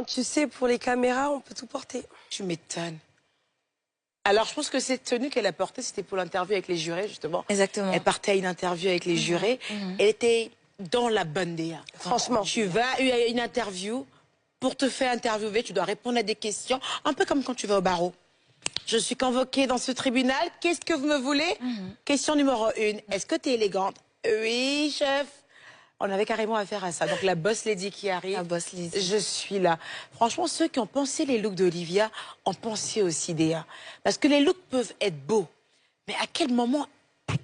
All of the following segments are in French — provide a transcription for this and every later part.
hein. Tu sais, pour les caméras, on peut tout porter. Tu m'étonnes. Alors, je pense que cette tenue qu'elle a portée, c'était pour l'interview avec les jurés, justement. Exactement. Elle partait à une interview avec les jurés. Elle était dans la bonne DA. Franchement. Tu vas à une interview, pour te faire interviewer, tu dois répondre à des questions, un peu comme quand tu vas au barreau. Je suis convoquée dans ce tribunal, qu'est-ce que vous me voulez? Question numéro 1, est-ce que tu es élégante? Oui, chef. On avait carrément affaire à ça. Donc la boss lady qui arrive, La boss lady. je suis là. Franchement, ceux qui ont pensé les looks d'Olivia ont pensé aussi Déa. Parce que les looks peuvent être beaux. Mais à quel moment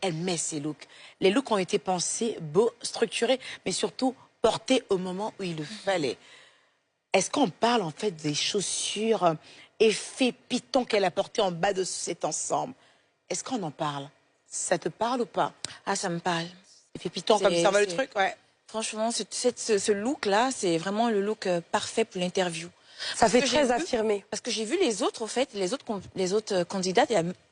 elle met ces looks? Les looks ont été pensés, beaux, structurés, mais surtout portés au moment où il le fallait. Est-ce qu'on parle en fait des chaussures effet python qu'elle a porté en bas de cet ensemble? Est-ce qu'on en parle? Ça te parle ou pas? Ah, ça me parle. Effet python comme ça va le truc, ouais. Franchement, ce look-là, c'est vraiment le look parfait pour l'interview. Ça fait très affirmé. Parce que j'ai vu les autres, au fait, les autres candidates,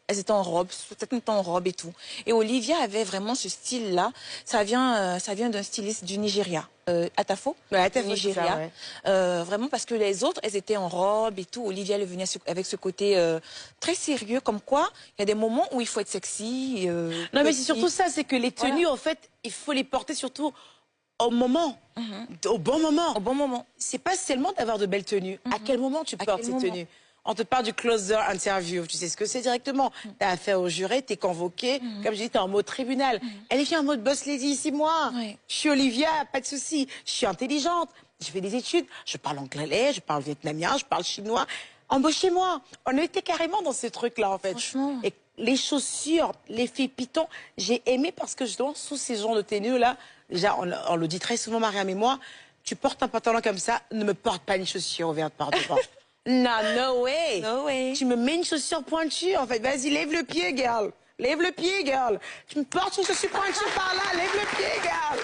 elles étaient en robe, certaines étaient en robe et tout. Et Olivia avait vraiment ce style-là. Ça vient d'un styliste du Nigeria. Atafo, Ouais, du Nigeria. ouais. Vraiment parce que les autres, elles étaient en robe et tout. Olivia, elle venait avec ce côté très sérieux, comme quoi il y a des moments où il faut être sexy. Non, mais c'est surtout ça, c'est que les tenues, en fait, il faut les porter surtout au moment, au bon moment. Au bon moment. C'est pas seulement d'avoir de belles tenues. À quel moment tu portes ces tenues? On te parle du closer interview. Tu sais ce que c'est directement. T'as affaire au juré, t'es convoqué. Comme je dis, t'es en mode tribunal. Elle vient en mode boss lady ici, moi. Ouais. Je suis Olivia, pas de souci. Je suis intelligente. Je fais des études. Je parle anglais, je parle vietnamien, je parle chinois. Embauchez-moi. On était carrément dans ce truc-là, en fait. Franchement. Et les chaussures, l'effet python, j'ai aimé parce que justement, sous ces genres de tenues-là, déjà, on le dit très souvent, Mariam et moi, tu portes un pantalon comme ça, ne me porte pas une chaussure ouverte par devant. Non, no way. No way. Tu me mets une chaussure pointue, en fait. Vas-y, lève le pied, girl. Lève le pied, girl. Tu me portes une chaussure pointue par là, lève le pied, girl.